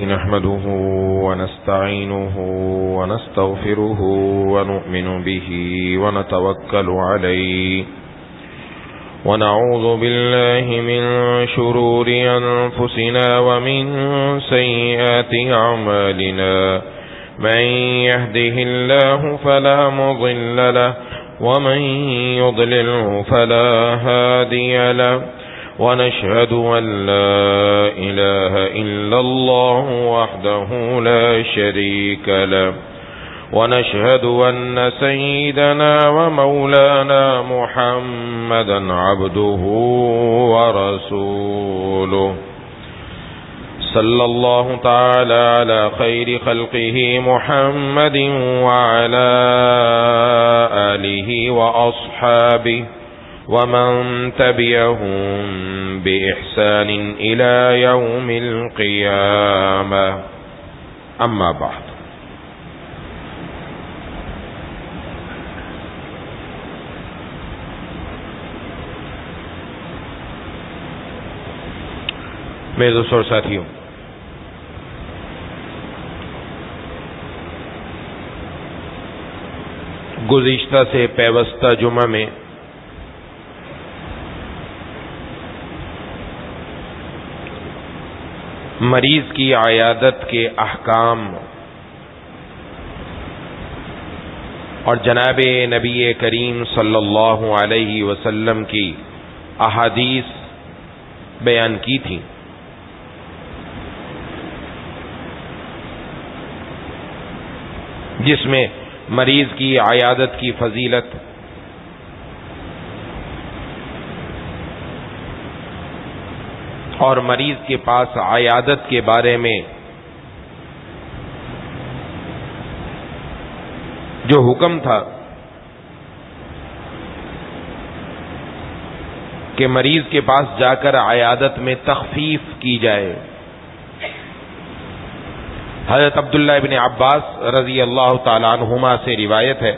نحمده ونستعينه ونستغفره ونؤمن به ونتوكل عليه ونعوذ بالله من شرور أنفسنا ومن سيئات أعمالنا من يهده الله فلا مضل له ومن يضلله فلا هادي له ونشهد أن لا إله إلا الله وحده لا شريك له ونشهد أن سيدنا ومولانا محمدا عبده ورسوله صلى الله تعالى على خير خلقه محمد وعلى آله وأصحابه ومن تبعهم بإحسان إلى يوم القيامة أما بعد میرے دوستوں اور ساتھیوں، گزشتہ سے پیوستہ جمعہ میں مریض کی عیادت کے احکام اور جناب نبی کریم صلی اللہ علیہ وسلم کی احادیث بیان کی تھی، جس میں مریض کی عیادت کی فضیلت اور مریض کے پاس عیادت کے بارے میں جو حکم تھا کہ مریض کے پاس جا کر عیادت میں تخفیف کی جائے، حضرت عبداللہ ابن عباس رضی اللہ تعالی عنہما سے روایت ہے،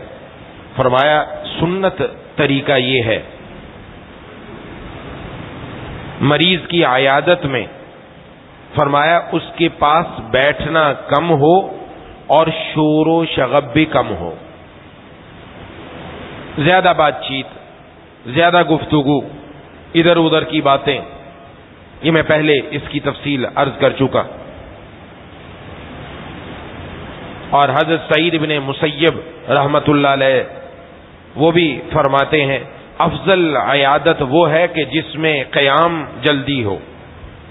فرمایا سنت طریقہ یہ ہے مریض کی عیادت میں، فرمایا اس کے پاس بیٹھنا کم ہو اور شور و شغب بھی کم ہو، زیادہ بات چیت، زیادہ گفتگو، ادھر ادھر کی باتیں، یہ میں پہلے اس کی تفصیل عرض کر چکا۔ اور حضرت سعید بن مسیب رحمت اللہ علیہ وہ بھی فرماتے ہیں افضل عیادت وہ ہے کہ جس میں قیام جلدی ہو،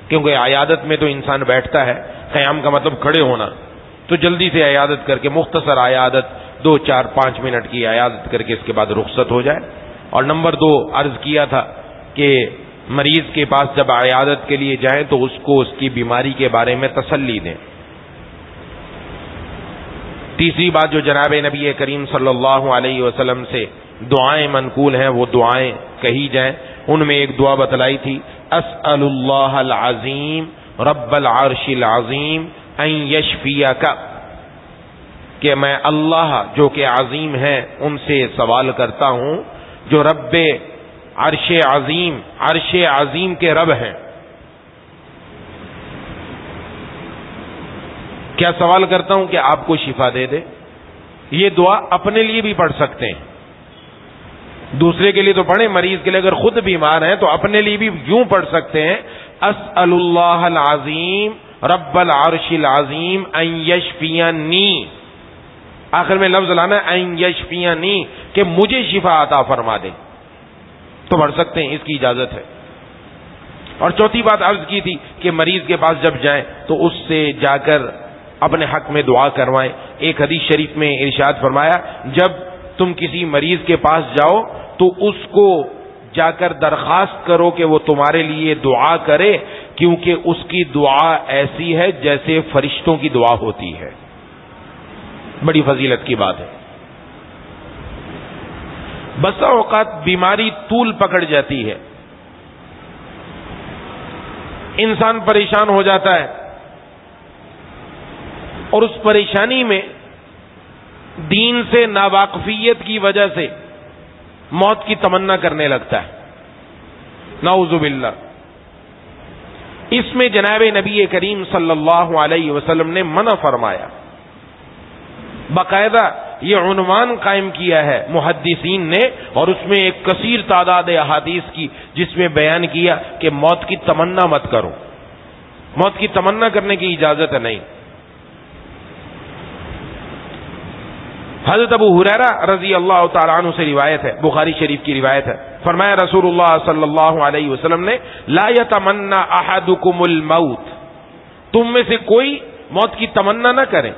کیونکہ عیادت میں تو انسان بیٹھتا ہے، قیام کا مطلب کھڑے ہونا، تو جلدی سے عیادت کر کے، مختصر عیادت 2 4 5 منٹ کی عیادت کر کے اس کے بعد رخصت ہو جائے۔ اور نمبر 2 عرض کیا تھا کہ مریض کے پاس جب عیادت کے لیے جائیں تو اس کو اس کی بیماری کے بارے میں تسلی دیں۔ تیسری بات جو جناب نبی کریم صلی اللہ علیہ وسلم سے دعائیں منقول ہیں وہ دعائیں کہی جائیں، ان میں ایک دعا بتلائی تھی، اسأل اللہ العظیم رب العرش العظیم ان یشفیک، کہ میں اللہ جو کہ عظیم ہے ان سے سوال کرتا ہوں جو رب عرش عظیم کے رب ہیں، کیا سوال کرتا ہوں کہ آپ کو شفا دے دے۔ یہ دعا اپنے لیے بھی پڑھ سکتے ہیں، دوسرے کے لیے تو پڑھیں، مریض کے لیے اگر خود بیمار ہیں تو اپنے لیے بھی یوں پڑھ سکتے ہیں، اسأل اللہ العظیم رب العرش العظیم ان یشفینی، آخر میں لفظ لانا ان یشفینی، کہ مجھے شفا عطا فرما دے، تو پڑھ سکتے ہیں، اس کی اجازت ہے۔ اور چوتھی بات عرض کی تھی کہ مریض کے پاس جب جائیں تو اس سے جا کر اپنے حق میں دعا کروائیں۔ ایک حدیث شریف میں ارشاد فرمایا جب تم کسی مریض کے پاس جاؤ تو اس کو جا کر درخواست کرو کہ وہ تمہارے لیے دعا کرے، کیونکہ اس کی دعا ایسی ہے جیسے فرشتوں کی دعا ہوتی ہے۔ بڑی فضیلت کی بات ہے۔ بسا اوقات بیماری طول پکڑ جاتی ہے، انسان پریشان ہو جاتا ہے اور اس پریشانی میں دین سے ناواقفیت کی وجہ سے موت کی تمنا کرنے لگتا ہے، نعوذ باللہ۔ اس میں جناب نبی کریم صلی اللہ علیہ وسلم نے منع فرمایا، باقاعدہ یہ عنوان قائم کیا ہے محدثین نے، اور اس میں ایک کثیر تعداد احادیث کی جس میں بیان کیا کہ موت کی تمنا مت کرو، موت کی تمنا کرنے کی اجازت نہیں۔ حضرت ابو ہریرہ رضی اللہ تعالیٰ عنہ سے روایت ہے، بخاری شریف کی روایت ہے، فرمایا رسول اللہ صلی اللہ علیہ وسلم نے لا یتمنى احدکم الموت، تم میں سے کوئی موت کی تمنا نہ کرے،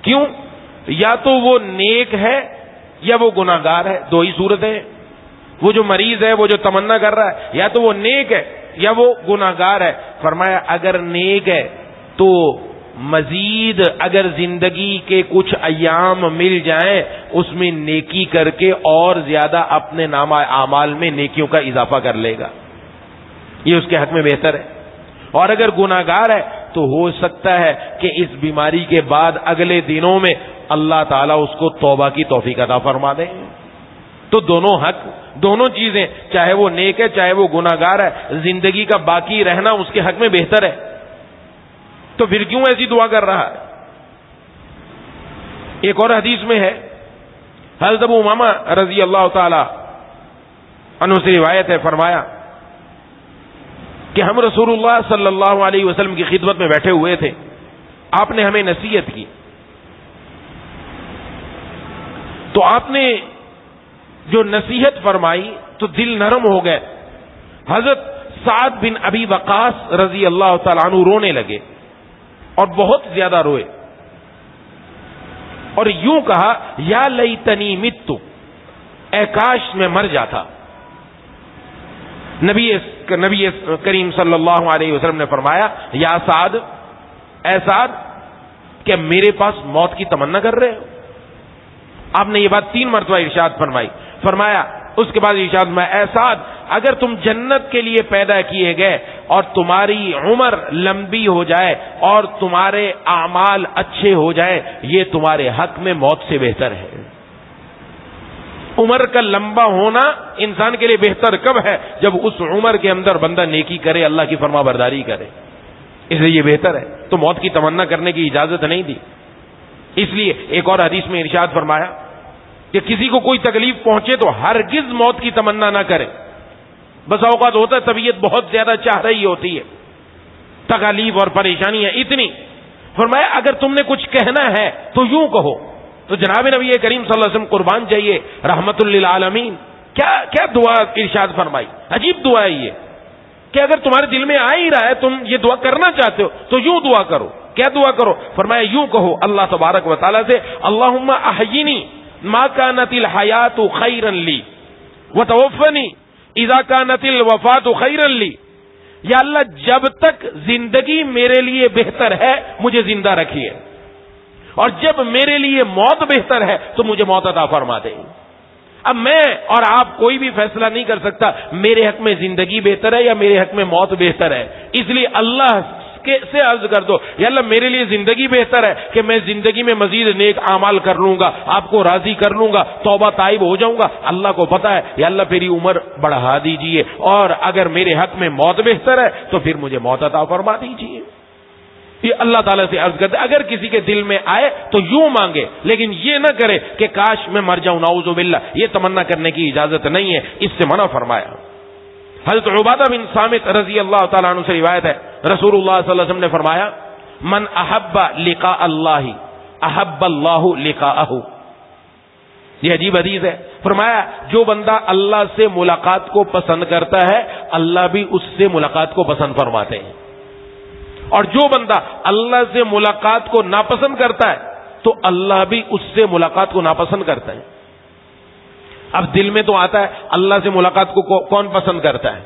کیوں؟ یا تو وہ نیک ہے یا وہ گناہگار ہے، دو ہی صورتیں ہیں۔ وہ جو مریض ہے، وہ جو تمنا کر رہا ہے، یا تو وہ نیک ہے یا وہ گناہگار ہے۔ فرمایا اگر نیک ہے تو مزید اگر زندگی کے کچھ ایام مل جائیں اس میں نیکی کر کے اور زیادہ اپنے نامہ اعمال میں نیکیوں کا اضافہ کر لے گا، یہ اس کے حق میں بہتر ہے۔ اور اگر گناہگار ہے تو ہو سکتا ہے کہ اس بیماری کے بعد اگلے دنوں میں اللہ تعالیٰ اس کو توبہ کی توفیق عطا فرما دے۔ تو دونوں حق، دونوں چیزیں، چاہے وہ نیک ہے چاہے وہ گناہگار ہے، زندگی کا باقی رہنا اس کے حق میں بہتر ہے، تو پھر کیوں ایسی دعا کر رہا ہے؟ ایک اور حدیث میں ہے، حضرت ابو امامہ رضی اللہ تعالی عنہ سے روایت ہے، فرمایا کہ ہم رسول اللہ صلی اللہ علیہ وسلم کی خدمت میں بیٹھے ہوئے تھے، آپ نے ہمیں نصیحت کی، تو آپ نے جو نصیحت فرمائی تو دل نرم ہو گئے۔ حضرت سعد بن ابی وقاص رضی اللہ تعالیٰ عنہ رونے لگے اور بہت زیادہ روئے، اور یوں کہا یا لیتنی مت، اے کاش میں مر جاتا۔ نبی کریم صلی اللہ علیہ وسلم نے فرمایا یا سعد، اے سعد، کہ میرے پاس موت کی تمنا کر رہے ہو؟ آپ نے یہ بات 3 مرتبہ ارشاد فرمائی۔ فرمایا اس کے بعد ارشاد میں، اے سعد، اگر تم جنت کے لیے پیدا کیے گئے اور تمہاری عمر لمبی ہو جائے اور تمہارے اعمال اچھے ہو جائے، یہ تمہارے حق میں موت سے بہتر ہے۔ عمر کا لمبا ہونا انسان کے لیے بہتر کب ہے؟ جب اس عمر کے اندر بندہ نیکی کرے، اللہ کی فرما برداری کرے، اس لیے یہ بہتر ہے۔ تو موت کی تمنا کرنے کی اجازت نہیں دی۔ اس لیے ایک اور حدیث میں ارشاد فرمایا کہ کسی کو کوئی تکلیف پہنچے تو ہرگز موت کی تمنا نہ کرے۔ بس اوقات ہوتا ہے طبیعت بہت زیادہ چاہ رہی ہوتی ہے، تکالیف اور پریشانیاں اتنی، فرمایا اگر تم نے کچھ کہنا ہے تو یوں کہو۔ تو جناب نبی کریم صلی اللہ علیہ وسلم قربان جائیے رحمت للعالمین، کیا دعا ارشاد فرمائی، عجیب دعا ہے یہ، کہ اگر تمہارے دل میں آ ہی رہا ہے تم یہ دعا کرنا چاہتے ہو تو یوں دعا کرو۔ کیا دعا کرو؟ فرمایا یوں کہو اللہ تبارک و تعالیٰ سے، اللہم احیینی ما کانت الحیات خیرا لی وتوفنی اذا کانت الوفات خیرا لی، یا اللہ جب تک زندگی میرے لیے بہتر ہے مجھے زندہ رکھیے، اور جب میرے لیے موت بہتر ہے تو مجھے موت عطا فرما دے۔ اب میں اور آپ کوئی بھی فیصلہ نہیں کر سکتا میرے حق میں زندگی بہتر ہے یا میرے حق میں موت بہتر ہے، اس لیے اللہ سے عرض کر دو یا اللہ میرے لیے زندگی بہتر ہے کہ میں زندگی میں مزید نیک اعمال کر لوں گا، آپ کو راضی کر لوں گا، توبہ تائب ہو جاؤں گا، اللہ کو پتا ہے، یا اللہ میری عمر بڑھا دیجئے، اور اگر میرے حق میں موت بہتر ہے تو پھر مجھے موت عطا فرما دیجئے۔ یہ اللہ تعالیٰ سے عرض کرتے اگر کسی کے دل میں آئے تو یوں مانگے، لیکن یہ نہ کرے کہ کاش میں مر جاؤں، نعوذ باللہ، یہ تمنا کرنے کی اجازت نہیں ہے، اس سے منع فرمایا۔ حضرت عبادہ بن صامت رضی اللہ تعالیٰ عنہ سے روایت ہے، رسول اللہ صلی اللہ علیہ وسلم نے فرمایا من احب لقاء اللہ احب اللہ لقاءہ، یہ عجیب حدیث ہے۔ فرمایا جو بندہ اللہ سے ملاقات کو پسند کرتا ہے اللہ بھی اس سے ملاقات کو پسند فرماتے ہیں، اور جو بندہ اللہ سے ملاقات کو ناپسند کرتا ہے تو اللہ بھی اس سے ملاقات کو ناپسند کرتا ہے۔ اب دل میں تو آتا ہے اللہ سے ملاقات کو کون پسند کرتا ہے؟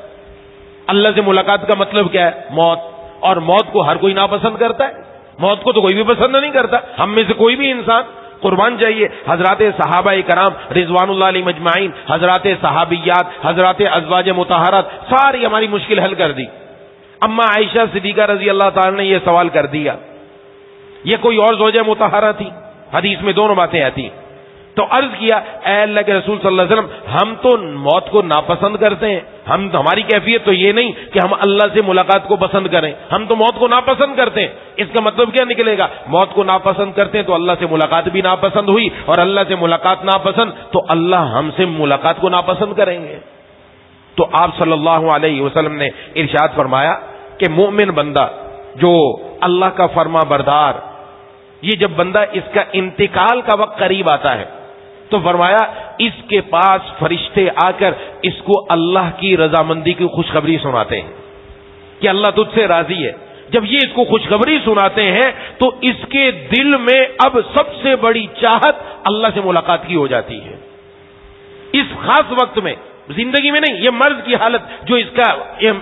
اللہ سے ملاقات کا مطلب کیا ہے؟ موت، اور موت کو ہر کوئی ناپسند کرتا ہے، موت کو تو کوئی بھی پسند نہیں کرتا، ہم میں سے کوئی بھی انسان۔ قربان جائیے حضرات صحابہ کرام رضوان اللہ علیہ مجمعین، حضرات صحابیات، حضرات ازواج مطہرات، ساری ہماری مشکل حل کر دی۔ اما عائشہ صدیقہ رضی اللہ تعالی نے یہ سوال کر دیا، یہ کوئی اور زوجہ مطہرہ تھی، حدیث میں دونوں باتیں آتی ہیں، تو عرض کیا اے اللہ کے رسول صلی اللہ علیہ وسلم، ہم تو موت کو ناپسند کرتے ہیں، ہماری کیفیت تو یہ نہیں کہ ہم اللہ سے ملاقات کو پسند کریں، ہم تو موت کو ناپسند کرتے ہیں۔ اس کا مطلب کیا نکلے گا؟ موت کو ناپسند کرتے ہیں تو اللہ سے ملاقات بھی ناپسند ہوئی، اور اللہ سے ملاقات ناپسند تو اللہ ہم سے ملاقات کو ناپسند کریں گے۔ تو آپ صلی اللہ علیہ وسلم نے ارشاد فرمایا کہ مومن بندہ جو اللہ کا فرما بردار، یہ جب بندہ اس کا انتقال کا وقت قریب آتا ہے تو فرمایا اس کے پاس فرشتے آ کر اس کو اللہ کی رضامندی کی خوشخبری سناتے ہیں کہ اللہ تجھ سے راضی ہے۔ جب یہ اس کو خوشخبری سناتے ہیں تو اس کے دل میں اب سب سے بڑی چاہت اللہ سے ملاقات کی ہو جاتی ہے۔ اس خاص وقت میں، زندگی میں نہیں، یہ مرض کی حالت جو اس کا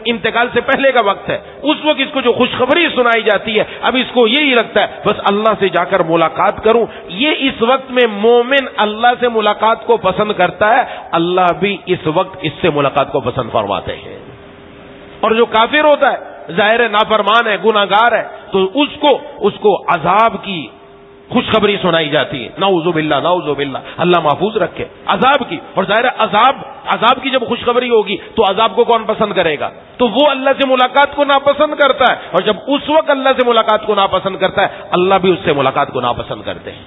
انتقال سے پہلے کا وقت ہے، اس وقت اس کو جو خوشخبری سنائی جاتی ہے، اب اس کو یہی لگتا ہے بس اللہ سے جا کر ملاقات کروں۔ یہ اس وقت میں مومن اللہ سے ملاقات کو پسند کرتا ہے، اللہ بھی اس وقت اس سے ملاقات کو پسند فرماتے ہیں۔ اور جو کافر ہوتا ہے، ظاہر نافرمان ہے، گناہگار ہے، تو اس کو عذاب کی خوشخبری سنائی جاتی ہے۔ نعوذ باللہ، نعوذ باللہ، اللہ محفوظ رکھے عذاب کی۔ اور ظاہر عذاب کی جب خوشخبری ہوگی تو عذاب کو کون پسند کرے گا؟ تو وہ اللہ سے ملاقات کو ناپسند کرتا ہے، اور جب اس وقت اللہ سے ملاقات کو ناپسند کرتا ہے، اللہ بھی اس سے ملاقات کو ناپسند کرتے ہیں۔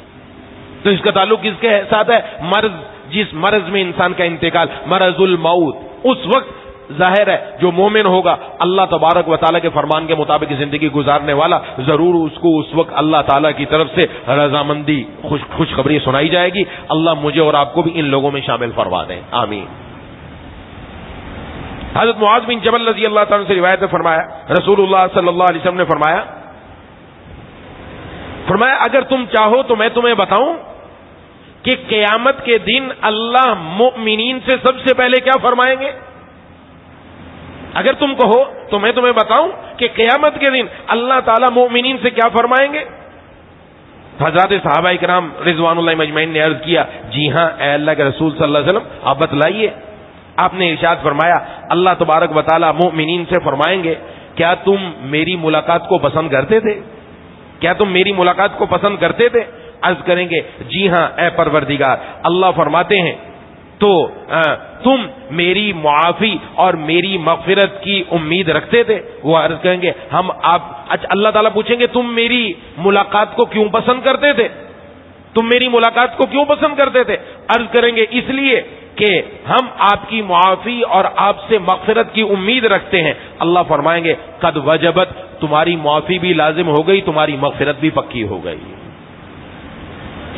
تو اس کا تعلق کس کے ساتھ ہے؟ مرض، جس مرض میں انسان کا انتقال، مرض الموت، اس وقت ظاہر ہے جو مومن ہوگا اللہ تبارک و تعالیٰ کے فرمان کے مطابق زندگی گزارنے والا، ضرور اس کو اس وقت اللہ تعالیٰ کی طرف سے رضامندی خوشخبری سنائی جائے گی۔ اللہ مجھے اور آپ کو بھی ان لوگوں میں شامل فرما دیں، آمین۔ حضرت معاذ بن جبل رضی اللہ تعالیٰ سے روایت میں فرمایا، رسول اللہ صلی اللہ علیہ وسلم نے فرمایا اگر تم چاہو تو میں تمہیں بتاؤں کہ قیامت کے دن اللہ مؤمنین سے سب سے پہلے کیا فرمائیں گے؟ اگر تم کہو تو میں تمہیں بتاؤں کہ قیامت کے دن اللہ تعالیٰ مومنین سے کیا فرمائیں گے؟ حضرات صحابہ کرام رضوان اللہ مجمعین نے عرض کیا، جی ہاں اے اللہ کے رسول صلی اللہ علیہ وسلم، آپ بتلائیے۔ آپ نے ارشاد فرمایا، اللہ تبارک و تعالیٰ مومنین سے فرمائیں گے، کیا تم میری ملاقات کو پسند کرتے تھے؟ کیا تم میری ملاقات کو پسند کرتے تھے؟ عرض کریں گے جی ہاں اے پروردگار۔ اللہ فرماتے ہیں تو تم میری معافی اور میری مغفرت کی امید رکھتے تھے؟ وہ عرض کریں گے ہم اچھا اللہ تعالیٰ پوچھیں گے تم میری ملاقات کو کیوں پسند کرتے تھے؟ تم میری ملاقات کو کیوں پسند کرتے تھے؟ عرض کریں گے اس لیے کہ ہم آپ کی معافی اور آپ سے مغفرت کی امید رکھتے ہیں۔ اللہ فرمائیں گے قد وجبت، تمہاری معافی بھی لازم ہو گئی، تمہاری مغفرت بھی پکی ہو گئی۔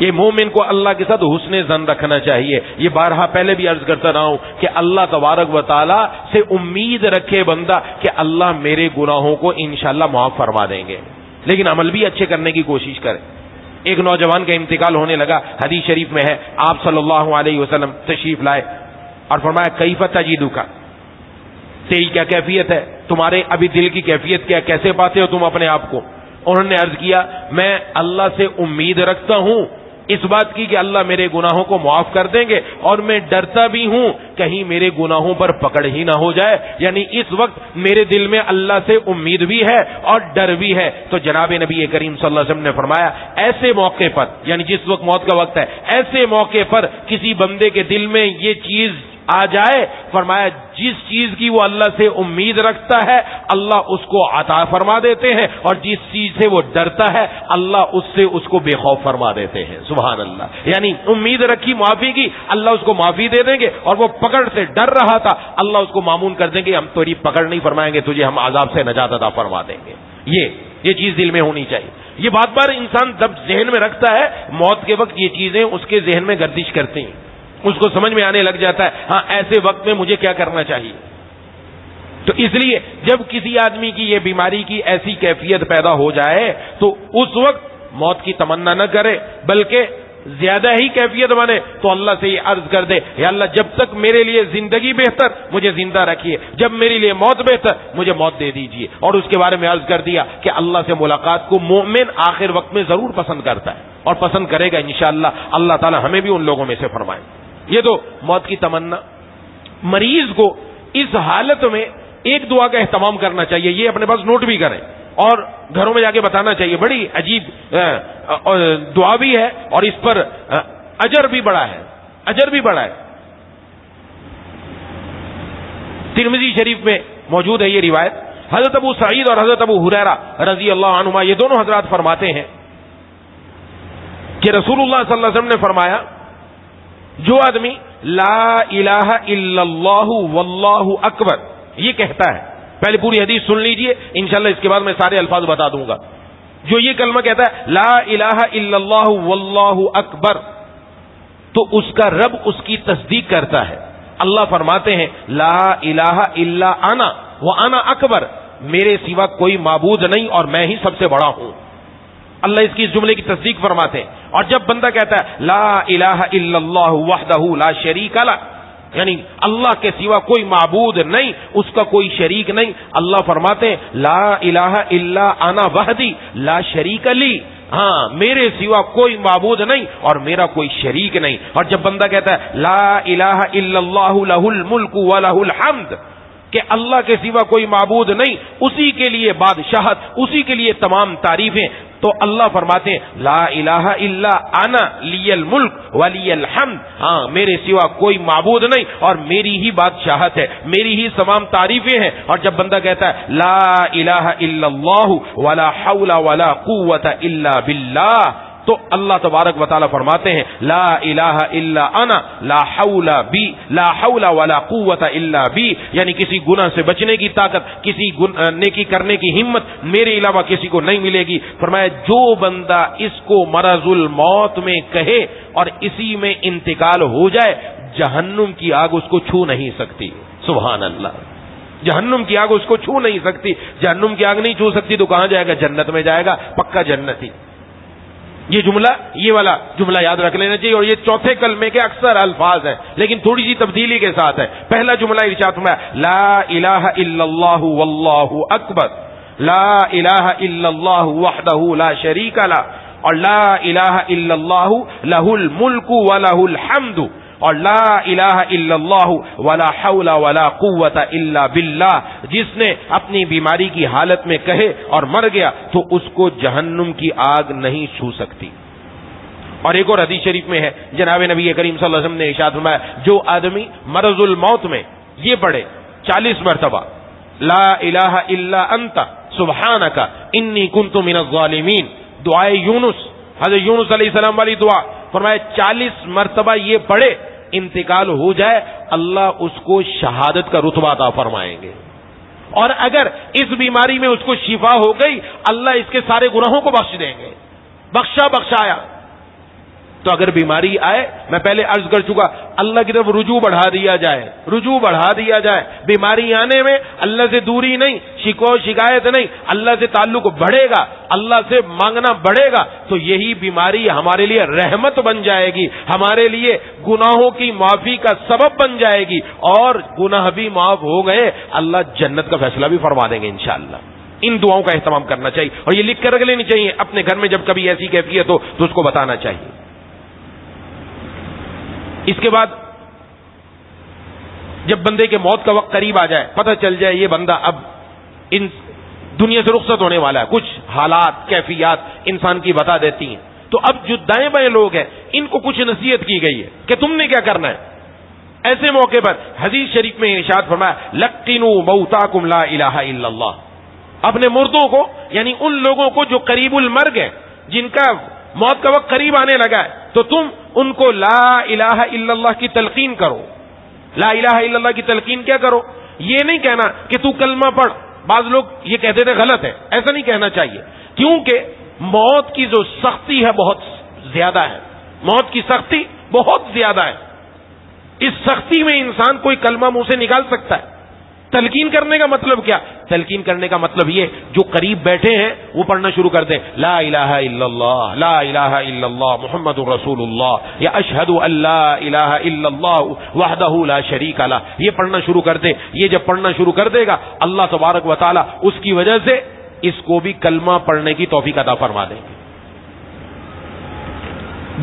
یہ مومن کو اللہ کے ساتھ حسن ظن رکھنا چاہیے۔ یہ بارہا پہلے بھی عرض کرتا رہا ہوں کہ اللہ تبارک و تعالیٰ سے امید رکھے بندہ کہ اللہ میرے گناہوں کو انشاءاللہ معاف فرما دیں گے، لیکن عمل بھی اچھے کرنے کی کوشش کرے۔ ایک نوجوان کا انتقال ہونے لگا، حدیث شریف میں ہے، آپ صلی اللہ علیہ وسلم تشریف لائے اور فرمایا کیف تجدک، تیری کیا کیفیت ہے، تمہارے ابھی دل کی کیفیت کیا، کیسے پاتے ہو تم اپنے آپ کو؟ انہوں نے عرض کیا میں اللہ سے امید رکھتا ہوں اس بات کی کہ اللہ میرے گناہوں کو معاف کر دیں گے، اور میں ڈرتا بھی ہوں کہیں میرے گناہوں پر پکڑ ہی نہ ہو جائے۔ یعنی اس وقت میرے دل میں اللہ سے امید بھی ہے اور ڈر بھی ہے۔ تو جناب نبی کریم صلی اللہ علیہ وسلم نے فرمایا ایسے موقع پر، یعنی جس وقت موت کا وقت ہے، ایسے موقع پر کسی بندے کے دل میں یہ چیز آ جائے، فرمایا جس چیز کی وہ اللہ سے امید رکھتا ہے اللہ اس کو عطا فرما دیتے ہیں، اور جس چیز سے وہ ڈرتا ہے اللہ اس سے اس کو بے خوف فرما دیتے ہیں۔ سبحان اللہ۔ یعنی امید رکھی معافی کی، اللہ اس کو معافی دے دیں گے، اور وہ پکڑ سے ڈر رہا تھا اللہ اس کو معمون کر دیں گے، ہم تیری پکڑ نہیں فرمائیں گے، تجھے ہم عذاب سے نجات عطا فرما دیں گے۔ یہ چیز دل میں ہونی چاہیے۔ یہ بات بار انسان جب ذہن میں رکھتا ہے، موت کے وقت یہ چیزیں اس کے ذہن میں گردش کرتی ہیں، اس کو سمجھ میں آنے لگ جاتا ہے ہاں ایسے وقت میں مجھے کیا کرنا چاہیے۔ تو اس لیے جب کسی آدمی کی یہ بیماری کی ایسی کیفیت پیدا ہو جائے تو اس وقت موت کی تمنا نہ کرے، بلکہ زیادہ ہی کیفیت بنے تو اللہ سے یہ عرض کر دے یا اللہ جب تک میرے لیے زندگی بہتر مجھے زندہ رکھیے، جب میرے لیے موت بہتر مجھے موت دے دیجیے۔ اور اس کے بارے میں عرض کر دیا کہ اللہ سے ملاقات کو مومن آخر وقت میں ضرور پسند کرتا ہے اور پسند کرے گا انشاءاللہ۔ اللہ تعالی ہمیں بھی ان لوگوں میں سے فرمائے۔ یہ تو موت کی تمنا۔ مریض کو اس حالت میں ایک دعا کا اہتمام کرنا چاہیے، یہ اپنے پاس نوٹ بھی کریں اور گھروں میں جا کے بتانا چاہیے۔ بڑی عجیب دعا بھی ہے اور اس پر اجر بھی بڑا ہے، اجر بھی بڑا ہے۔ ترمذی شریف میں موجود ہے یہ روایت، حضرت ابو سعید اور حضرت ابو ہریرہ رضی اللہ عنہما یہ دونوں حضرات فرماتے ہیں کہ رسول اللہ صلی اللہ علیہ وسلم نے فرمایا جو آدمی لا الہ الا اللہ واللہ اکبر یہ کہتا ہے، پہلے پوری حدیث سن لیجئے، انشاءاللہ اس کے بعد میں سارے الفاظ بتا دوں گا، جو یہ کلمہ کہتا ہے لا الہ الا اللہ واللہ اکبر تو اس کا رب اس کی تصدیق کرتا ہے۔ اللہ فرماتے ہیں لا الہ الا انا وانا اکبر، میرے سوا کوئی معبود نہیں اور میں ہی سب سے بڑا ہوں۔ اللہ اس کی اس جملے کی تصدیق فرماتے ہیں۔ اور جب بندہ کہتا ہے لا الہ الا اللہ وحدہ لا شریک لہ، یعنی اللہ کے سوا کوئی معبود نہیں، اس کا کوئی شریک نہیں، اللہ فرماتے ہیں لا الہ الا انا وحدی لا شریک لی، ہاں میرے سوا کوئی معبود نہیں اور میرا کوئی شریک نہیں۔ اور جب بندہ کہتا ہے لا الہ الا اللہ لہ الملک ولہ الحمد، کہ اللہ کے سوا کوئی معبود نہیں، اسی کے لیے بادشاہت، اسی کے لیے تمام تعریفیں، تو اللہ فرماتے ہیں لا الہ الا انا لی الملک ولی الحمد، ہاں میرے سوا کوئی معبود نہیں اور میری ہی بادشاہت ہے، میری ہی تمام تعریفیں ہیں۔ اور جب بندہ کہتا ہے لا الہ الا اللہ ولا حول ولا قوت الا باللہ، تو اللہ تبارک و تعالی فرماتے ہیں لا الہ الا انا لا حول ولا قوت الا بی، یعنی کسی گناہ سے بچنے کی طاقت، کسی نیکی کرنے کی ہمت میرے علاوہ کسی کو نہیں ملے گی۔ فرمایا جو بندہ اس کو مرض الموت میں کہے اور اسی میں انتقال ہو جائے، جہنم کی آگ اس کو چھو نہیں سکتی۔ سبحان اللہ، جہنم کی آگ اس کو چھو نہیں سکتی۔ جہنم کی آگ نہیں چھو سکتی تو کہاں جائے گا؟ جنت میں جائے گا، پکا جنتی۔ یہ جملہ، یہ والا جملہ یاد رکھ لینا چاہیے، اور یہ چوتھے کلمے کے اکثر الفاظ ہیں لیکن تھوڑی سی تبدیلی کے ساتھ ہے۔ پہلا جملہ ارشاد فرمایا لا الہ الا اللہ واللہ اکبر، لا الہ الا اللہ وحدہ لا شریک لہ، اور لا الہ الا اللہ لہ الملک ولہ الحمد، اور لا الہ الا اللہ ولا حول ولا قوت الا باللہ۔ جس نے اپنی بیماری کی حالت میں کہے اور مر گیا تو اس کو جہنم کی آگ نہیں چھو سکتی۔ اور ایک اور حدیث شریف میں ہے، جناب نبی کریم صلی اللہ علیہ وسلم نے ارشاد فرمایا جو آدمی مرض الموت میں یہ پڑھے 40 مرتبہ لا الہ الا انت سبحانک انی کنت من الظالمین، دعائے یونس، حضرت یونس علیہ السلام والی دعا، فرمایا 40 مرتبہ یہ پڑھے، انتقال ہو جائے اللہ اس کو شہادت کا رتبہ عطا فرمائیں گے۔ اور اگر اس بیماری میں اس کو شفا ہو گئی، اللہ اس کے سارے گناہوں کو بخش دیں گے، بخشایا۔ تو اگر بیماری آئے، میں پہلے عرض کر چکا، اللہ کی طرف رجوع بڑھا دیا جائے، بیماری آنے میں اللہ سے دوری نہیں، شکایت نہیں، اللہ سے تعلق بڑھے گا، اللہ سے مانگنا بڑھے گا، تو یہی بیماری ہمارے لیے رحمت بن جائے گی، ہمارے لیے گناہوں کی معافی کا سبب بن جائے گی، اور گناہ بھی معاف ہو گئے، اللہ جنت کا فیصلہ بھی فرما دیں گے انشاءاللہ۔ ان دعاؤں کا اہتمام کرنا چاہیے اور یہ لکھ کر رکھ لینی چاہیے اپنے گھر میں، جب کبھی ایسی کیفیت ہو تو اس کو بتانا چاہیے۔ اس کے بعد جب بندے کے موت کا وقت قریب آ جائے، پتہ چل جائے یہ بندہ اب ان دنیا سے رخصت ہونے والا ہے، کچھ حالات کیفیات انسان کی بتا دیتی ہیں، تو اب جو دائیں بائیں لوگ ہیں ان کو کچھ نصیحت کی گئی ہے کہ تم نے کیا کرنا ہے۔ ایسے موقع پر حدیث شریف میں ارشاد فرمایا لقنوا موتاکم لا الہ الا اللہ، اپنے مردوں کو، یعنی ان لوگوں کو جو قریب المرگ ہیں، جن کا موت کا وقت قریب آنے لگا ہے، تو تم ان کو لا الہ الا اللہ کی تلقین کرو۔ لا الہ الا اللہ کی تلقین کیا کرو؟ یہ نہیں کہنا کہ تو کلمہ پڑھ، بعض لوگ یہ کہتے تھے غلط ہے، ایسا نہیں کہنا چاہیے، کیونکہ موت کی جو سختی ہے بہت زیادہ ہے، موت کی سختی بہت زیادہ ہے، اس سختی میں انسان کوئی کلمہ منہ سے نکال سکتا ہے۔ تلقین کرنے کا مطلب کیا؟ تلقین کرنے کا مطلب یہ جو قریب بیٹھے ہیں وہ پڑھنا شروع کر دیں لا الہ الا اللہ، لا الہ الا اللہ محمد رسول اللہ، یا اشہد ان لا الہ الا اللہ وحدہ لا شریک لہ، یہ پڑھنا شروع کر دیں۔ یہ جب پڑھنا شروع کر دے گا اللہ تبارک و تعالی اس کی وجہ سے اس کو بھی کلمہ پڑھنے کی توفیق عطا فرما دیں گے۔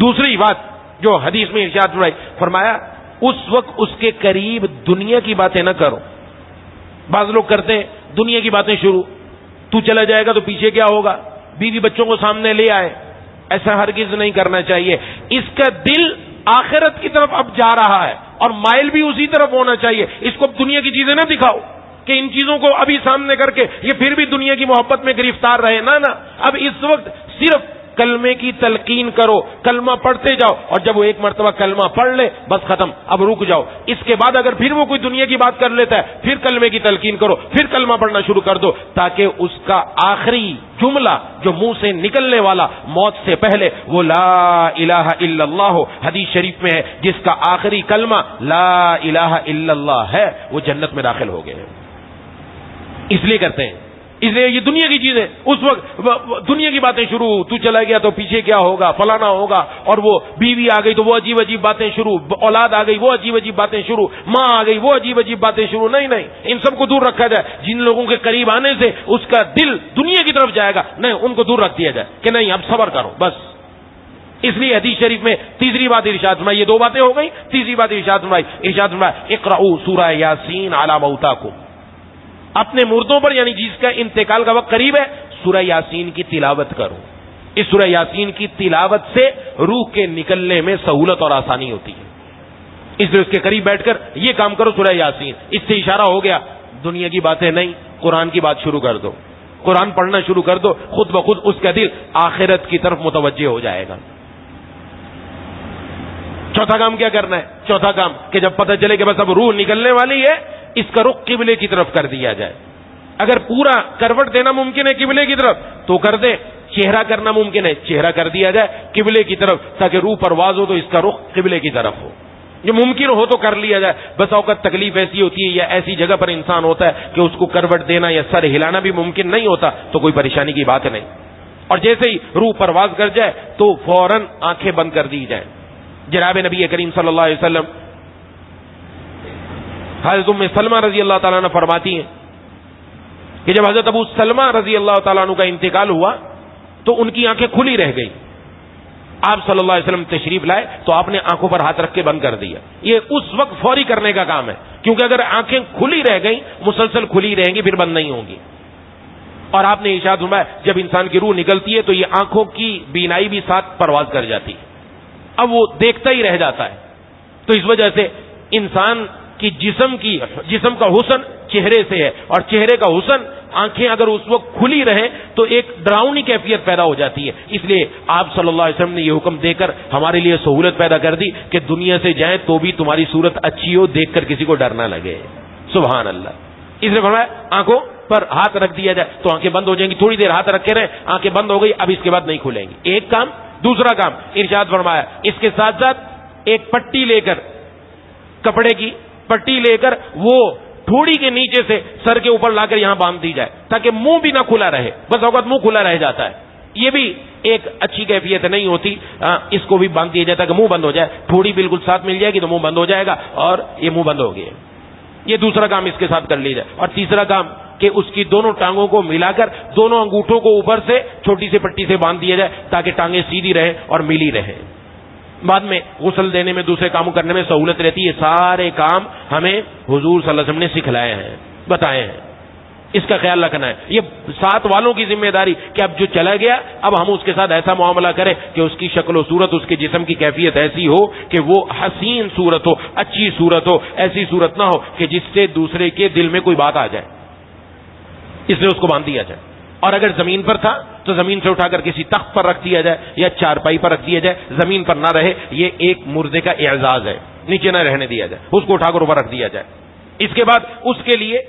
دوسری بات جو حدیث میں ارشاد فرمایا اس وقت اس کے قریب دنیا کی باتیں نہ کرو۔ بعض لوگ کرتے ہیں دنیا کی باتیں شروع، تو چلا جائے گا تو پیچھے کیا ہوگا، بیوی بچوں کو سامنے لے آئے، ایسا ہرگز نہیں کرنا چاہیے۔ اس کا دل آخرت کی طرف اب جا رہا ہے اور مائل بھی اسی طرف ہونا چاہیے. اس کو اب دنیا کی چیزیں نہ دکھاؤ کہ ان چیزوں کو ابھی سامنے کر کے یہ پھر بھی دنیا کی محبت میں گرفتار رہے. نہ اب اس وقت صرف کلمے کی تلقین کرو, کلمہ پڑھتے جاؤ, اور جب وہ ایک مرتبہ کلمہ پڑھ لے بس ختم, اب رک جاؤ. اس کے بعد اگر پھر وہ کوئی دنیا کی بات کر لیتا ہے پھر کلمے کی تلقین کرو, پھر کلمہ پڑھنا شروع کر دو, تاکہ اس کا آخری جملہ جو منہ سے نکلنے والا موت سے پہلے وہ لا الہ الا اللہ ہو. حدیث شریف میں ہے جس کا آخری کلمہ لا الہ الا اللہ ہے وہ جنت میں داخل ہو گئے. اس لیے کرتے ہیں, اس لیے یہ دنیا کی چیزیں, اس وقت دنیا کی باتیں شروع, تو چلا گیا تو پیچھے کیا ہوگا, فلانا ہوگا, اور وہ بیوی آ گئی تو وہ عجیب عجیب باتیں شروع, اولاد آ گئی وہ عجیب عجیب باتیں شروع, ماں آ گئی وہ عجیب عجیب باتیں شروع. نہیں, ان سب کو دور رکھا جائے. جن لوگوں کے قریب آنے سے اس کا دل دنیا کی طرف جائے گا, نہیں, ان کو دور رکھ دیا جائے کہ نہیں اب صبر کرو بس. اس لیے حدیث شریف میں تیسری بات ارشاد فرمائی, یہ دو باتیں ہو گئی, تیسری بات ارشاد فرمائی اقرؤوا سورہ یاسین علی موتاکم, اپنے مردوں پر یعنی جس کا انتقال کا وقت قریب ہے سورہ یاسین کی تلاوت کرو. اس سورہ یاسین کی تلاوت سے روح کے نکلنے میں سہولت اور آسانی ہوتی ہے. اس لیے اس کے قریب بیٹھ کر یہ کام کرو سورہ یاسین. اس سے اشارہ ہو گیا دنیا کی باتیں نہیں, قرآن کی بات شروع کر دو, قرآن پڑھنا شروع کر دو, خود بخود اس کا دل آخرت کی طرف متوجہ ہو جائے گا. چوتھا کام کیا کرنا ہے؟ چوتھا کام کہ جب پتہ چلے کہ بس اب روح نکلنے والی ہے, اس کا رخ قبلے کی طرف کر دیا جائے. اگر پورا کروٹ دینا ممکن ہے قبلے کی طرف تو کر دے, چہرہ کرنا ممکن ہے چہرہ کر دیا جائے قبلے کی طرف, تاکہ روح پرواز ہو تو اس کا رخ قبلے کی طرف ہو. جو ممکن ہو تو کر لیا جائے. بس اوقات تکلیف ایسی ہوتی ہے یا ایسی جگہ پر انسان ہوتا ہے کہ اس کو کروٹ دینا یا سر ہلانا بھی ممکن نہیں ہوتا, تو کوئی پریشانی کی بات نہیں. اور جیسے ہی روح پرواز کر جائے تو فوراً آنکھیں بند کر دی جائیں. جناب نبی کریم صلی اللہ علیہ وسلم حضرت ام سلمہ رضی اللہ تعالیٰ عنہ فرماتی ہیں کہ جب حضرت ابو سلمہ رضی اللہ تعالیٰ عنہ کا انتقال ہوا تو ان کی آنکھیں کھلی رہ گئی. آپ صلی اللہ علیہ وسلم تشریف لائے تو آپ نے آنکھوں پر ہاتھ رکھ کے بند کر دیا. یہ اس وقت فوری کرنے کا کام ہے, کیونکہ اگر آنکھیں کھلی رہ گئیں مسلسل کھلی رہیں گی پھر بند نہیں ہوں گی. اور آپ نے ارشاد فرمایا جب انسان کی روح نکلتی ہے تو یہ آنکھوں کی بینائی بھی ساتھ پرواز کر جاتی ہے, اب وہ دیکھتا ہی رہ جاتا ہے. تو اس وجہ سے انسان کی جسم کا حسن چہرے سے ہے, اور چہرے کا حسن آنکھیں اگر اس وقت کھلی رہیں تو ایک ڈراؤنی کیفیت پیدا ہو جاتی ہے. اس لیے آپ صلی اللہ علیہ وسلم نے یہ حکم دے کر ہمارے لیے سہولت پیدا کر دی کہ دنیا سے جائیں تو بھی تمہاری صورت اچھی ہو, دیکھ کر کسی کو ڈر نہ لگے. سبحان اللہ. اس لیے فرمایا آنکھوں پر ہاتھ رکھ دیا جائے تو آنکھیں بند ہو جائیں گی. تھوڑی دیر ہاتھ رکھے رہے, آنکھیں بند ہو گئی, اب اس کے بعد نہیں کھلیں گی. ایک کام. دوسرا کام ارشاد فرمایا اس کے ساتھ ساتھ ایک پٹی لے کر, کپڑے کی پٹی لے کر وہ ٹھوڑی کے نیچے سے سر کے اوپر لا کر یہاں باندھ دی جائے تاکہ منہ بھی نہ کھلا رہے. بس اوقات منہ کھلا رہ جاتا ہے, یہ بھی ایک اچھی کیفیت نہیں ہوتی. اس کو بھی باندھ دیا جاتا ہے کہ منہ بند ہو جائے. ٹھوڑی بالکل ساتھ مل جائے گی تو منہ بند ہو جائے گا اور یہ منہ بند ہو گیا. یہ دوسرا کام اس کے ساتھ کر لیا جائے. اور تیسرا کام کہ اس کی دونوں ٹانگوں کو ملا کر دونوں انگوٹھوں کو اوپر سے چھوٹی سی پٹی سے باندھ دیا جائے تاکہ ٹانگیں سیدھی رہیں اور ملی رہیں. بعد میں غسل دینے میں دوسرے کاموں کرنے میں سہولت رہتی ہے. سارے کام ہمیں حضور صلی اللہ علیہ وسلم نے سکھلائے ہیں, بتائے ہیں. اس کا خیال رکھنا ہے. یہ ساتھ والوں کی ذمہ داری کہ اب جو چلا گیا اب ہم اس کے ساتھ ایسا معاملہ کریں کہ اس کی شکل و صورت, اس کے جسم کی کیفیت ایسی ہو کہ وہ حسین صورت ہو, اچھی صورت ہو, ایسی صورت نہ ہو کہ جس سے دوسرے کے دل میں کوئی بات آ جائے. اس لیے اس کو باندھ دیا جائے. اور اگر زمین پر تھا تو زمین سے اٹھا کر کسی تخت پر رکھ دیا جائے یا چارپائی پر رکھ دیا جائے. زمین پر نہ رہے, یہ ایک مردے کا اعزاز ہے, نیچے نہ رہنے دیا جائے, اس کو اٹھا کر اوپر رکھ دیا جائے. اس کے بعد اس کے لیے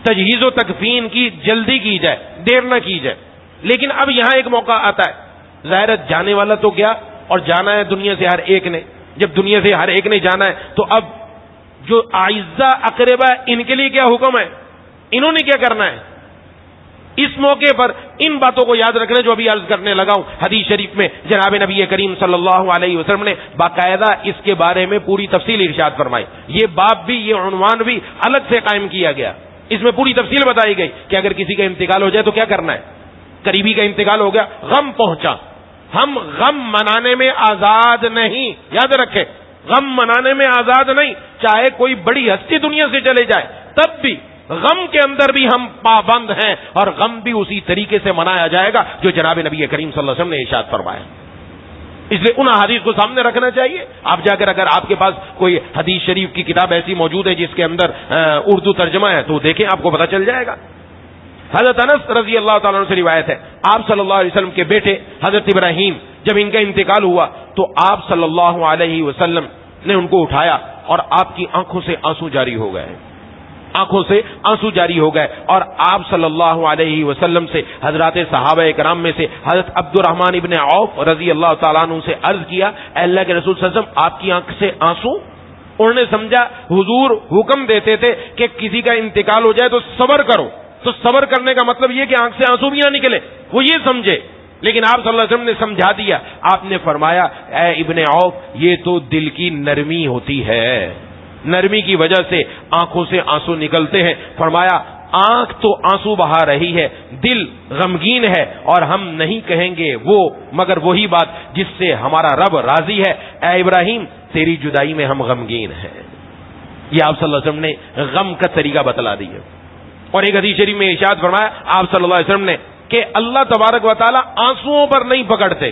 تجہیز و تکفین کی جلدی کی جائے, دیر نہ کی جائے. لیکن اب یہاں ایک موقع آتا ہے, ظاہر جانے والا تو کیا, اور جانا ہے دنیا سے ہر ایک نے. جب دنیا سے ہر ایک نے جانا ہے تو اب جو اعزاء اقربا ان کے لیے کیا حکم ہے, انہوں نے کیا کرنا ہے. اس موقع پر ان باتوں کو یاد رکھنا جو ابھی عرض کرنے لگا ہوں. حدیث شریف میں جناب نبی کریم صلی اللہ علیہ وسلم نے باقاعدہ اس کے بارے میں پوری تفصیل ارشاد فرمائی. یہ باب بھی, یہ عنوان بھی الگ سے قائم کیا گیا. اس میں پوری تفصیل بتائی گئی کہ اگر کسی کا انتقال ہو جائے تو کیا کرنا ہے. قریبی کا انتقال ہو گیا, غم پہنچا, ہم غم منانے میں آزاد نہیں. یاد رکھے, غم منانے میں آزاد نہیں. چاہے کوئی بڑی ہستی دنیا سے چلے جائے تب بھی غم کے اندر بھی ہم پابند ہیں, اور غم بھی اسی طریقے سے منایا جائے گا جو جناب نبی کریم صلی اللہ علیہ وسلم نے ارشاد فرمایا. اس لیے ان احادیث کو سامنے رکھنا چاہیے. آپ جا کر اگر آپ کے پاس کوئی حدیث شریف کی کتاب ایسی موجود ہے جس کے اندر اردو ترجمہ ہے تو دیکھیں, آپ کو پتہ چل جائے گا. حضرت انس رضی اللہ تعالیٰ عنہ سے روایت ہے, آپ صلی اللہ علیہ وسلم کے بیٹے حضرت ابراہیم جب ان کا انتقال ہوا تو آپ صلی اللہ علیہ وسلم نے ان کو اٹھایا اور آپ کی آنکھوں سے آنسو جاری ہو گئے, آنکھوں سے آنسو جاری ہو گئے. اور آپ صلی اللہ علیہ وسلم سے حضرات صحابہ کرام میں سے حضرت عبد الرحمن ابن عوف رضی اللہ تعالیٰ عنہ سے عرض کیا, اے اللہ کے رسول صلی اللہ علیہ وسلم آپ کی آنکھ سے آنسو؟ انہوں نے سمجھا حضور حکم دیتے تھے کہ کسی کا انتقال ہو جائے تو صبر کرو, تو صبر کرنے کا مطلب یہ کہ آنکھ سے آنسو بھی نہ نکلے, وہ یہ سمجھے. لیکن آپ صلی اللہ علیہ وسلم نے سمجھا دیا. آپ نے فرمایا, اے ابن عوف یہ تو دل کی نرمی ہوتی ہے, نرمی کی وجہ سے آنکھوں سے آنسو نکلتے ہیں. فرمایا آنکھ تو آنسو بہا رہی ہے, دل غمگین ہے, اور ہم نہیں کہیں گے وہ مگر وہی بات جس سے ہمارا رب راضی ہے. اے ابراہیم تیری جدائی میں ہم غمگین ہیں. یہ آپ صلی اللہ علیہ وسلم نے غم کا طریقہ بتلا دیا. اور ایک حدیث شریف میں ارشاد فرمایا آپ صلی اللہ علیہ وسلم نے کہ اللہ تبارک و تعالی آنسوؤں پر نہیں پکڑتے,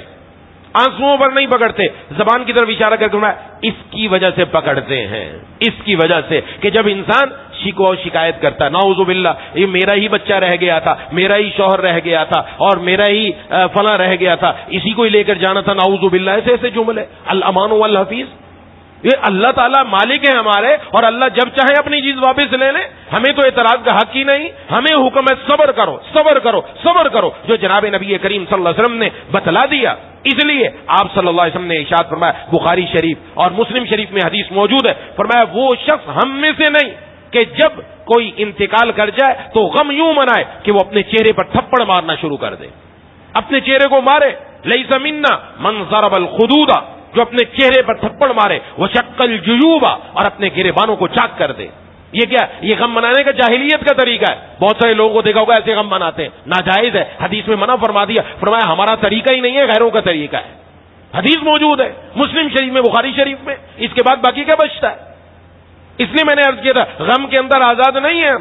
آنسوؤں پر نہیں پکڑتے, زبان کی طرف اشارہ کر کے فرمایا اس کی وجہ سے پکڑتے ہیں, اس کی وجہ سے کہ جب انسان شکوہ و شکایت کرتا ہے, نعوذ باللہ یہ میرا ہی بچہ رہ گیا تھا, میرا ہی شوہر رہ گیا تھا, اور میرا ہی فلاں رہ گیا تھا, اسی کو ہی لے کر جانا تھا, نعوذ باللہ, ایسے ایسے جملے. الامان والحفیظ, یہ اللہ تعالیٰ مالک ہے ہمارے, اور اللہ جب چاہے اپنی چیز واپس لے لے, ہمیں تو اعتراض کا حق ہی نہیں. ہمیں حکم ہے صبر کرو, صبر کرو, صبر کرو, جو جناب نبی کریم صلی اللہ علیہ وسلم نے بتلا دیا. اس لیے آپ صلی اللہ علیہ وسلم نے ارشاد فرمایا, بخاری شریف اور مسلم شریف میں حدیث موجود ہے, فرمایا وہ شخص ہم میں سے نہیں کہ جب کوئی انتقال کر جائے تو غم یوں منائے کہ وہ اپنے چہرے پر تھپڑ مارنا شروع کر دے, اپنے چہرے کو مارے. لیس منا من ضرب الخدود, جو اپنے چہرے پر تھپڑ مارے, وہ شکل جیوبا, اور اپنے گریبانوں کو چاک کر دے. یہ کیا, یہ غم منانے کا جاہلیت کا طریقہ ہے. بہت سارے لوگوں کو دیکھا ہوگا ایسے غم مناتے ہیں, ناجائز ہے, حدیث میں منع فرما دیا, فرمایا ہمارا طریقہ ہی نہیں ہے, غیروں کا طریقہ ہے. حدیث موجود ہے مسلم شریف میں, بخاری شریف میں, اس کے بعد باقی کیا بچتا ہے. اس لیے میں نے عرض کیا تھا غم کے اندر آزاد نہیں ہے.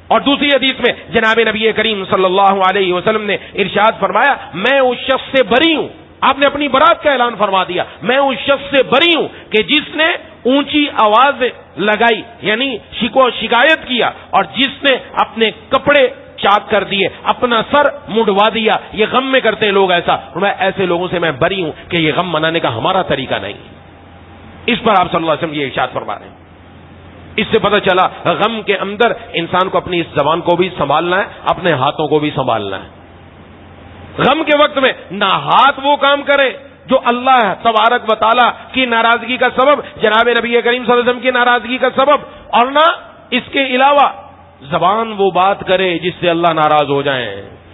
اور دوسری حدیث میں جناب نبی کریم صلی اللہ علیہ وسلم نے ارشاد فرمایا, میں اس شخص سے بری ہوں, آپ نے اپنی برات کا اعلان فرما دیا, میں اس شخص سے بری ہوں کہ جس نے اونچی آواز لگائی یعنی شکوہ شکایت کیا, اور جس نے اپنے کپڑے چاک کر دیے, اپنا سر منڈوا دیا. یہ غم میں کرتے ہیں لوگ ایسا, میں ایسے لوگوں سے میں بری ہوں کہ یہ غم منانے کا ہمارا طریقہ نہیں. اس پر آپ صلی اللہ علیہ وسلم یہ ارشاد فرما رہے ہیں. اس سے پتہ چلا غم کے اندر انسان کو اپنی اس زبان کو بھی سنبھالنا ہے, اپنے ہاتھوں کو بھی سنبھالنا ہے. غم کے وقت میں نہ ہاتھ وہ کام کرے جو اللہ تبارک و تعالی کی ناراضگی کا سبب, جناب نبی کریم صلی اللہ علیہ وسلم کی ناراضگی کا سبب, اور نہ اس کے علاوہ زبان وہ بات کرے جس سے اللہ ناراض ہو جائیں.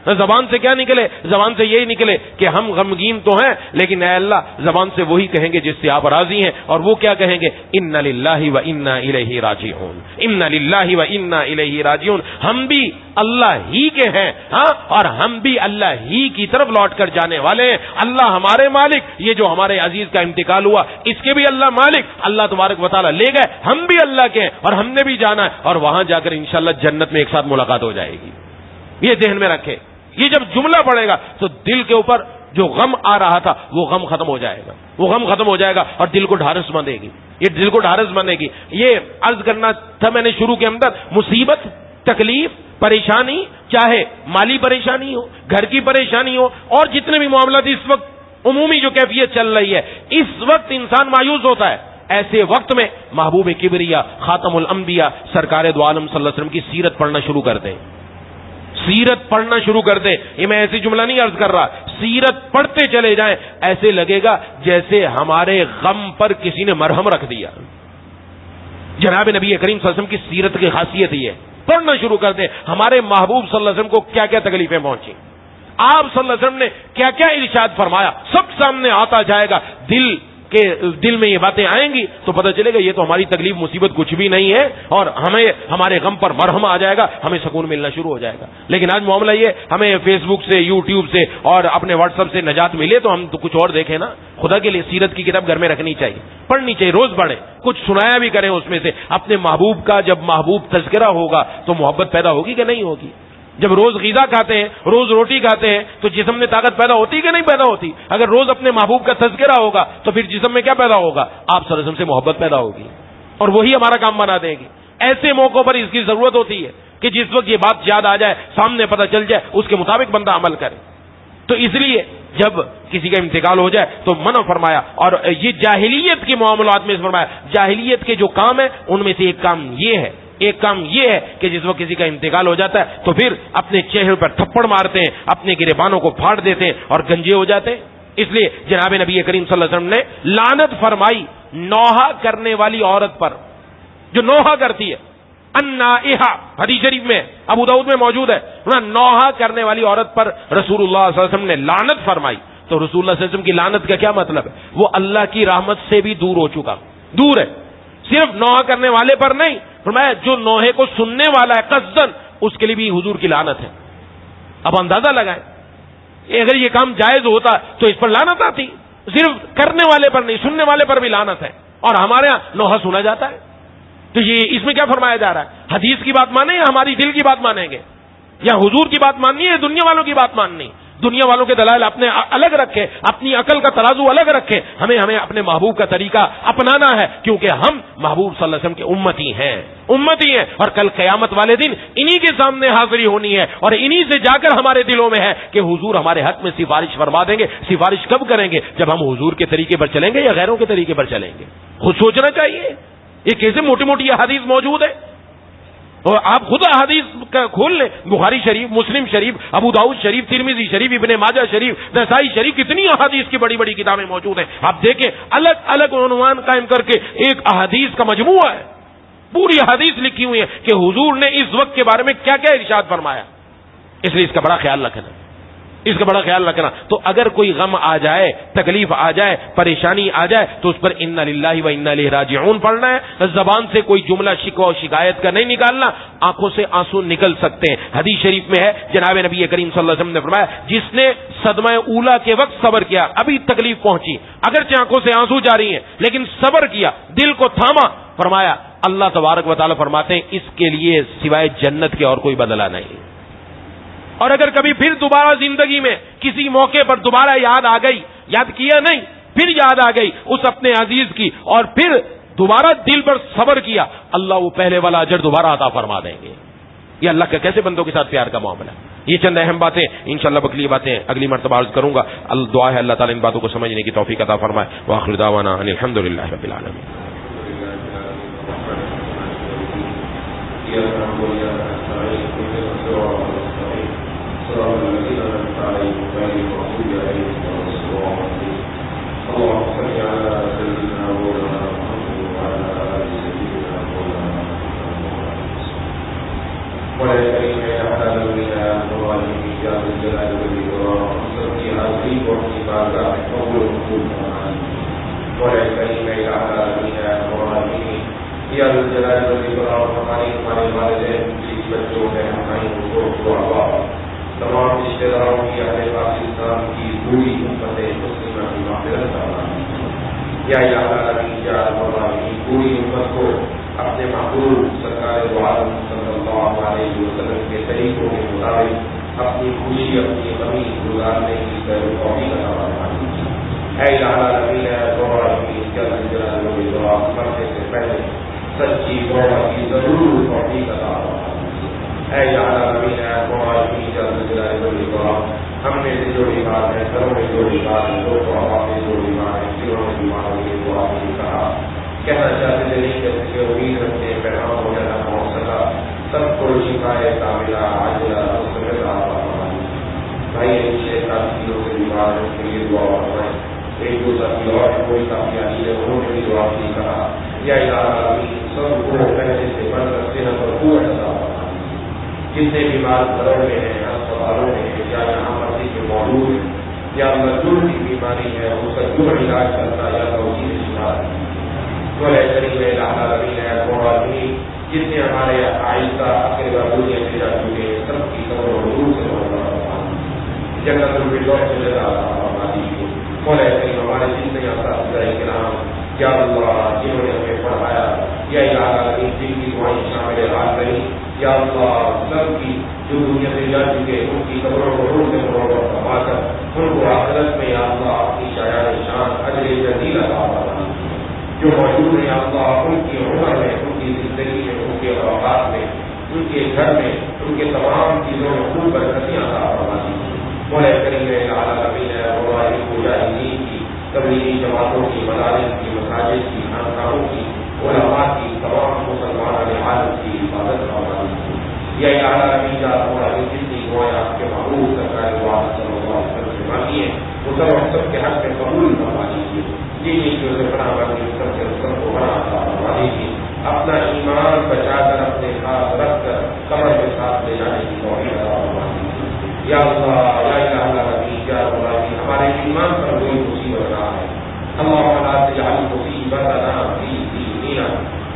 زبان سے کیا نکلے, زبان سے یہی نکلے کہ ہم غمگین تو ہیں لیکن اے اللہ زبان سے وہی کہیں گے جس سے آپ راضی ہیں. اور وہ کیا کہیں گے, انا للہ و انا الیہ راجعون, انا للہ و انا الیہ راجعون, ہم بھی اللہ ہی کے ہیں, ہاں, اور ہم بھی اللہ ہی کی طرف لوٹ کر جانے والے ہیں. اللہ ہمارے مالک, یہ جو ہمارے عزیز کا انتقال ہوا اس کے بھی اللہ مالک, اللہ تبارک و تعالیٰ لے گئے, ہم بھی اللہ کے ہیں اور ہم نے بھی جانا ہے, اور وہاں جا کر انشاءاللہ جنت میں ایک ساتھ ملاقات ہو جائے گی. یہ ذہن میں رکھے. یہ جب جملہ پڑے گا تو دل کے اوپر جو غم آ رہا تھا وہ غم ختم ہو جائے گا, وہ غم ختم ہو جائے گا, اور دل کو ڈھارس بندے گی, یہ دل کو ڈھارس بندے گی. یہ عرض کرنا تھا میں نے شروع کے اندر, مصیبت, تکلیف, پریشانی, چاہے مالی پریشانی ہو, گھر کی پریشانی ہو, اور جتنے بھی معاملات اس وقت عمومی جو کیفیت چل رہی ہے, اس وقت انسان مایوس ہوتا ہے. ایسے وقت میں محبوب کبریا خاتم الانبیاء سرکار دو عالم صلی اللہ علیہ وسلم کی سیرت پڑھنا شروع کر دیں, سیرت پڑھنا شروع کر دیں. یہ میں ایسی جملہ نہیں عرض کر رہا, سیرت پڑھتے چلے جائیں, ایسے لگے گا جیسے ہمارے غم پر کسی نے مرہم رکھ دیا. جناب نبی کریم صلی اللہ علیہ وسلم کی سیرت کی خاصیت یہ ہے, پڑھنا شروع کر دیں ہمارے محبوب صلی اللہ علیہ وسلم کو کیا کیا تکلیفیں پہنچی, آپ صلی اللہ علیہ وسلم نے کیا کیا ارشاد فرمایا, سب سامنے آتا جائے گا. دل میں یہ باتیں آئیں گی تو پتہ چلے گا یہ تو ہماری تکلیف مصیبت کچھ بھی نہیں ہے, اور ہمیں ہمارے غم پر مرہم آ جائے گا, ہمیں سکون ملنا شروع ہو جائے گا. لیکن آج معاملہ یہ, ہمیں فیس بک سے, یوٹیوب سے اور اپنے واٹس ایپ سے نجات ملے تو ہم تو کچھ اور دیکھیں نا. خدا کے لیے سیرت کی کتاب گھر میں رکھنی چاہیے, پڑھنی چاہیے, روز پڑھیں, کچھ سنایا بھی کریں اس میں سے. اپنے محبوب کا جب محبوب تذکرہ ہوگا تو محبت پیدا ہوگی کہ نہیں ہوگی. جب روز غذا کھاتے ہیں، روز روٹی کھاتے ہیں، تو جسم میں طاقت پیدا ہوتی کہ نہیں پیدا ہوتی؟ اگر روز اپنے محبوب کا تذکرہ ہوگا تو پھر جسم میں کیا پیدا ہوگا؟ آپ صلی اللہ علیہ وسلم سے محبت پیدا ہوگی اور وہی ہمارا کام بنا دے گی. ایسے موقعوں پر اس کی ضرورت ہوتی ہے کہ جس وقت یہ بات یاد آ جائے، سامنے پتہ چل جائے، اس کے مطابق بندہ عمل کرے. تو اس لیے جب کسی کا انتقال ہو جائے تو منع فرمایا، اور یہ جاہلیت کے معاملات میں فرمایا، جاہلیت کے جو کام ہیں ان میں سے ایک کام یہ ہے کہ جس وقت کسی کا انتقال ہو جاتا ہے تو پھر اپنے چہرے پر تھپڑ مارتے ہیں، اپنے گریبانوں کو پھاڑ دیتے ہیں اور گنجے ہو جاتے ہیں. اس لیے جناب نبی کریم صلی اللہ علیہ وسلم نے لعنت فرمائی نوحہ کرنے والی عورت پر، جو نوحہ کرتی ہے. النائحہ حدیث شریف میں، ابو داؤد میں موجود ہے، نوحہ کرنے والی عورت پر رسول اللہ صلی اللہ علیہ وسلم نے لعنت فرمائی. تو رسول اللہ صلی اللہ علیہ وسلم کی لعنت کا کیا مطلب ہے؟ وہ اللہ کی رحمت سے بھی دور ہو چکا، دور ہے. صرف نوحہ کرنے والے پر نہیں، فرمایا جو نوحے کو سننے والا ہے قصدن، اس کے لیے بھی حضور کی لعنت ہے. اب اندازہ لگائیں، اگر یہ کام جائز ہوتا تو اس پر لعنت آتی. صرف کرنے والے پر نہیں، سننے والے پر بھی لعنت ہے. اور ہمارے یہاں نوحہ سنا جاتا ہے. تو یہ اس میں کیا فرمایا جا رہا ہے؟ حدیث کی بات مانیں یا ہماری دل کی بات مانیں گے؟ یا حضور کی بات ماننی ہے یا دنیا والوں کی بات ماننی؟ دنیا والوں کے دلائل اپنے الگ رکھے، اپنی عقل کا ترازو الگ رکھے. ہمیں اپنے محبوب کا طریقہ اپنانا ہے، کیونکہ ہم محبوب صلی اللہ علیہ وسلم کے امتی ہیں اور کل قیامت والے دن انہی کے سامنے حاضری ہونی ہے، اور انہی سے جا کر ہمارے دلوں میں ہے کہ حضور ہمارے حق میں سفارش فرما دیں گے. سفارش کب کریں گے؟ جب ہم حضور کے طریقے پر چلیں گے یا غیروں کے طریقے پر چلیں گے. خود سوچنا چاہیے. یہ کیسے موٹی موٹی احادیث موجود ہے، اور آپ خود احادیث کا کھول لیں، بخاری شریف، مسلم شریف، ابو داؤد شریف، ترمذی شریف، ابن ماجہ شریف، نسائی شریف، کتنی احادیث کی بڑی بڑی کتابیں موجود ہیں. آپ دیکھیں الگ الگ عنوان قائم کر کے ایک احادیث کا مجموعہ ہے، پوری احادیث لکھی ہوئی ہے کہ حضور نے اس وقت کے بارے میں کیا کیا ارشاد فرمایا. اس لیے اس کا بڑا خیال رکھنا. تو اگر کوئی غم آ جائے، تکلیف آ جائے، پریشانی آ جائے تو اس پر انا للہ و انا الیہ راجعون پڑھنا ہے. زبان سے کوئی جملہ شکوہ و شکایت کا نہیں نکالنا. آنکھوں سے آنسو نکل سکتے ہیں. حدیث شریف میں ہے، جناب نبی کریم صلی اللہ علیہ وسلم نے فرمایا جس نے صدمہ اولا کے وقت صبر کیا، ابھی تکلیف پہنچی، اگرچہ آنکھوں سے آنسو جاری ہیں لیکن صبر کیا، دل کو تھاما، فرمایا اللہ تبارک و تعالی فرماتے ہیں اس کے لیے سوائے جنت کے اور کوئی بدلہ نہیں. اور اگر کبھی پھر دوبارہ زندگی میں کسی موقع پر دوبارہ یاد آ گئی، یاد کیا نہیں، پھر یاد آ گئی اس اپنے عزیز کی، اور پھر دوبارہ دل پر صبر کیا، اللہ وہ پہلے والا اجر دوبارہ عطا فرما دیں گے. یہ اللہ کا کیسے بندوں کے ساتھ پیار کا معاملہ ہے. یہ چند اہم باتیں انشاءاللہ بقلی باتیں اگلی مرتبہ عرض کروں گا. دعا ہے اللہ تعالیٰ ان باتوں کو سمجھنے کی توفیق عطا فرمائے. وآخر دعوانا ان الحمدللہ رب العالمین. تمام رشتے داروں کی اہل پاکستان کی پوری امت مسلمہ کی مغفرت فرمائے. یا پوری امت کو اپنے محبوب سرکار دو عالم صلی اللہ علیہ وسلم کے طریقوں کے مطابق اپنی خوشی اپنی غمی گزارنے کی توفیق عطا فرمائے. اے العالمین دعا کرنے سے پہلے سچی توبہ کی ضرور توفیق عطا فرمائے. اے العالمین ہم نے جو بیمار ہے، گھروں میں جو بیمار ہے، دوستوں احباب میں جو بیمار ہے، دلوں میں بیمار ہو گئے، دعا نہیں کہا کہنا چاہتے تھے نہیں کہہ سکے، امید رکھتے ہیں پیغام ہو جانا پہنچ سکا. سب کو شفائے کاملہ عاجلہ مستمر عطا فرمائے. بھائی اچھے ساتھیوں سے بیمار ہے، ان کے لیے دعا فرمائے. ایک دو ساتھی اور کوئی ساتھی آئی ہے، انہوں نے بھی دعا نہیں کہا. یا العالمین سب کو پہلے سے بڑھ کر صحت اور قوت عطا فرمائے. جتنے بیمار گھروں میں ہیں، اسپتالوں میں ہیں، یا یہاں مرضی کے موجود ہیں، یا مزدور کی بیماری ہے اس کا جو علاج کرتا ہے یا توجیہ شفا ہے. جتنے ہمارے آئندہ اقربا دنیا سے جا چکے ہیں سب کی قبر حضور سے جنت الفردوس سے جزا فرما دیجیے. مولا کریم ہمارے جتنے اساتذہ کرام یا اللہ جنہوں نے ہمیں پڑھایا یا الہی جن کی دعائیں شامل حال رہی یا اللہ سب کی جو دنیا سے جا چکے ان کی قبروں کو روح سے مرور فرما کر ان کو آخرت میں یا اللہ اپنی شایان شان اجر جزیل عطا فرما دیجیے. جو موجود ہیں یا اللہ ان کی عمر میں ان کی زندگی میں ان کے اوقات میں ان کے گھر میں ان کے تمام چیزوں میں خوب برکتیں عطا فرما دیجیے. مولا کریم العالمین ہماری مجاہدین کی تبلیغی جماعتوں کی مدارس کی مساجد کی خانقاہوں کی علماء کی تمام مسلمان عالم کی حفاظت فرما دیجیے. یا العالمین ہماری جتنی دعائیں آپ کے محبوب سرکار صلی اللہ علیہ وسلم سے مانگی ہیں وہ سب کے حق میں قبول فرما دیجیے. جن جو سے بنا بنی سب کو بنا فرما دیجیے. اپنا ایمان بچا کر اپنے ساتھ رکھ کر قبر کے ساتھ لے جانے کی توفیق عطا فرما دیجیے. یا اللہ یا الہ العالمین یا رب العالمین ہمارے ایمان پر کوئی مصیبت نہ آئے. اللهم لا تجعل مصیبتنا فی دیننا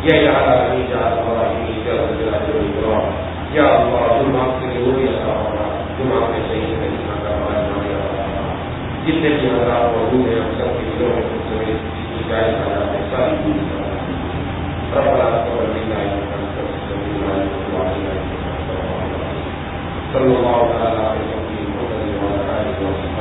یا الہ العالمین یا رب العالمین یا رب العالمین. یا اللہ ظلمات کے لیے وہی عطا فرما جو آپ نے صحیح طریقہ کا فرما. جتنے بھی حضرات موجود ہیں ہم سب کے دلوں میں خود سے جتنی جائز حالات ہیں ساری پوری کرنا. ربنا تقبل منا انك انت السميع العليم صلی اللہ علیہ وسلم.